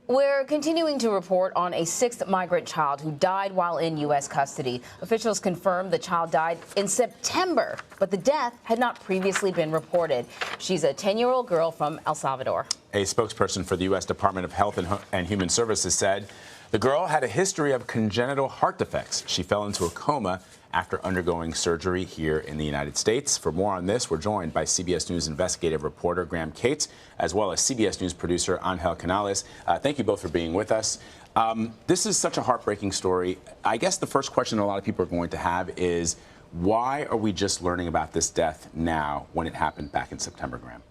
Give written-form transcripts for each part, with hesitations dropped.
We're continuing to report on a sixth migrant child who died while in U.S. custody. Officials confirmed the child died in September, but the death had not previously been reported. She's a 10-year-old girl from El Salvador. A spokesperson for the U.S. Department of Health and Human Services said the girl had a history of congenital heart defects. She fell into a coma after undergoing surgery here in the United States. For more on this, we're joined by CBS News investigative reporter Graham Cates, as well as CBS News producer Angel Canales. Thank you both for being with us. This is such a heartbreaking story. I guess the first question a lot of people are going to have is, why are we just learning about this death now when it happened back in September, Graham?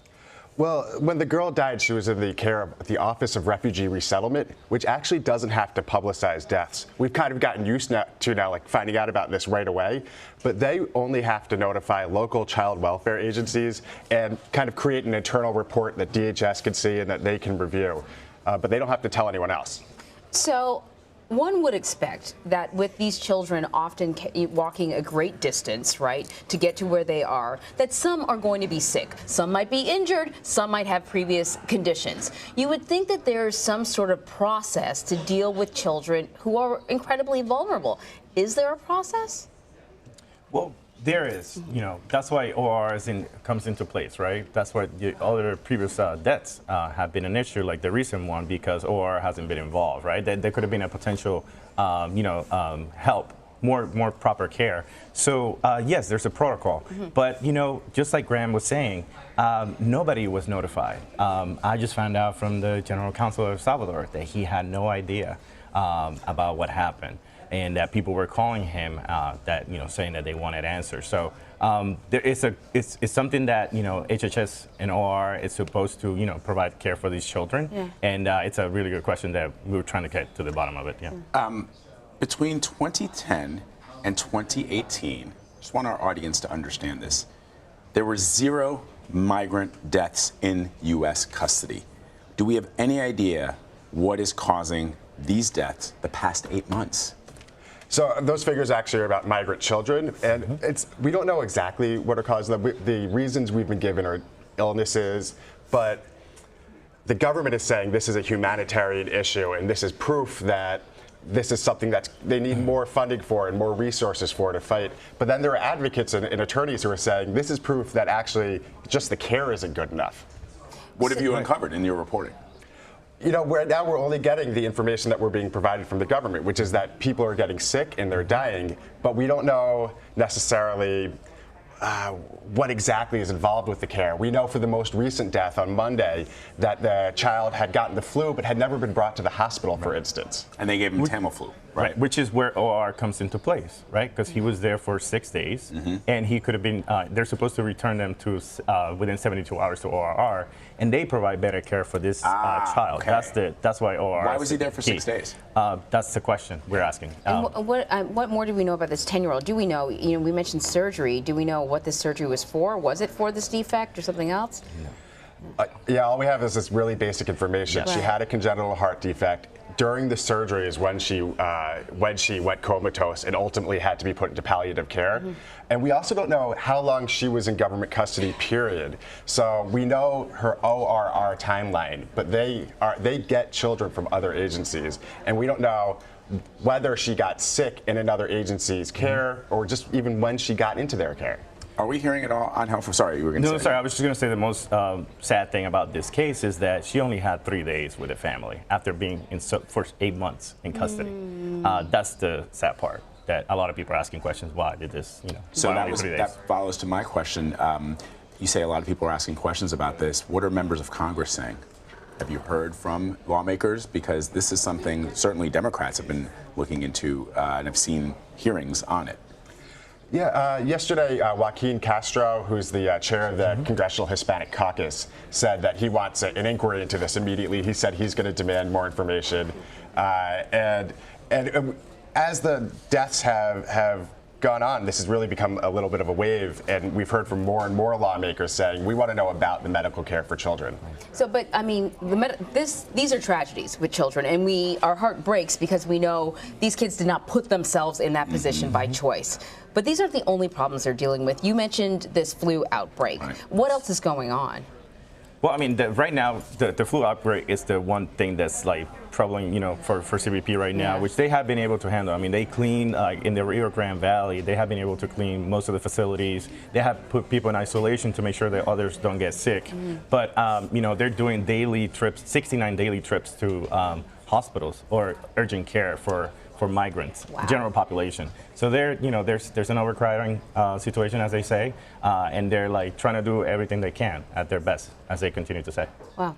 Well, when the girl died, she was in the care of the Office of Refugee Resettlement, which actually doesn't have to publicize deaths. We've kind of gotten used to now, like, finding out about this right away, but they only have to notify local child welfare agencies and kind of create an internal report that DHS can see and that they can review, but they don't have to tell anyone else. So one would expect that with these children often walking a great distance, right, to get to where they are, that some are going to be sick. Some might be injured. Some might have previous conditions. You would think that there's some sort of process to deal with children who are incredibly vulnerable. Is there a process? Well, there is. You know, that's why OR comes into place, right? That's why the other previous deaths have been an issue, like the recent one, because OR hasn't been involved, right? There could have been a potential, help, more proper care. So yes, there's a protocol, but just like Graham was saying, nobody was notified. I just found out from the General Counsel of Salvador that he had no idea about what happened, and that people were calling him saying that they wanted answers. So it's something that HHS and OR is supposed to provide care for these children, and it's a really good question that we were trying to get to the bottom of it. Yeah. Between 2010 and 2018, just want our audience to understand this, there were 0 migrant deaths in U.S. custody. Do we have any idea what is causing these deaths the past 8 months? So those figures actually are about migrant children, and we don't know exactly what are causing them. The reasons we've been given are illnesses, but the government is saying this is a humanitarian issue, and this is proof that this is something that they need more funding for and more resources for to fight. But then there are advocates and attorneys who are saying this is proof that actually just the care isn't good enough. What have you uncovered in your reporting? Now we're only getting the information that we're being provided from the government, which is that people are getting sick and they're dying, but we don't know necessarily what exactly is involved with the care. We know for the most recent death on Monday that the child had gotten the flu but had never been brought to the hospital, for instance. And they gave him Tamiflu, right? Which is where OR comes into place, right? Because he was there for 6 days, and he could have been, they're supposed to return them to within 72 hours to ORR, and they provide better care for this child. Okay. That's why ORR. Why was he there for 6 days? That's the question we're asking. What more do we know about this 10-year-old? Do we know, we mentioned surgery. Do we know what this surgery was for? Was it for this defect or something else? Yeah, all we have is this really basic information. Right. She had a congenital heart defect. During the surgery is when she went comatose and ultimately had to be put into palliative care. And we also don't know how long she was in government custody, period. So we know her ORR timeline, but they get children from other agencies, and we don't know whether she got sick in another agency's care or just even when she got into their care. Are we hearing it all on health? Sorry, you were going to say. No, sorry, I was just going to say the most sad thing about this case is that she only had 3 days with the family after being for 8 months in custody. That's the sad part, that a lot of people are asking questions, why did this, So why only 3 days? that follows to my question. You say a lot of people are asking questions about this. What are members of Congress saying? Have you heard from lawmakers? Because this is something certainly Democrats have been looking into and have seen hearings on it. Yeah, yesterday, Joaquin Castro, who's the chair of the Congressional Hispanic Caucus, said that he wants an inquiry into this immediately. He said he's going to demand more information. And as the deaths have gone on, this has really become a little bit of a wave, and we've heard from more and more lawmakers saying we want to know about the medical care for children. So, but I mean, these are tragedies with children, and our heart breaks because we know these kids did not put themselves in that position by choice. But these aren't the only problems they're dealing with. You mentioned this flu outbreak. Right. What else is going on? Well, I mean, right now, the flu outbreak is the one thing that's like troubling, for CBP right now, which they have been able to handle. I mean, they clean in the Rio Grande Valley. They have been able to clean most of the facilities. They have put people in isolation to make sure that others don't get sick. But they're doing daily trips, 69 daily trips to hospitals or urgent care for migrants, general population. So there's an overcrowding situation, as they say, and they're like trying to do everything they can at their best, as they continue to say. Wow.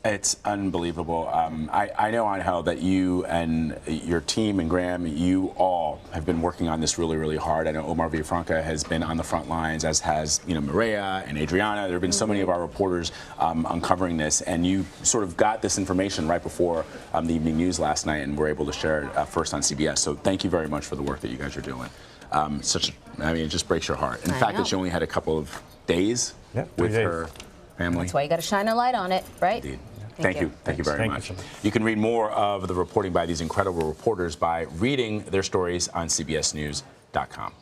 It's unbelievable. I know, Angel, that you and your team and Graham, you all have been working on this really, really hard. I know Omar Villafranca has been on the front lines, as has Maria and Adriana. There have been so many of our reporters uncovering this, and you sort of got this information right before the evening news last night, and were able to share it first on CBS. So thank you very much for the work that you guys are doing. It just breaks your heart. And the fact that she only had a couple of days with her family. That's why you got to shine a light on it, right? Indeed. Thank you. Thank you very much. You can read more of the reporting by these incredible reporters by reading their stories on CBSNews.com.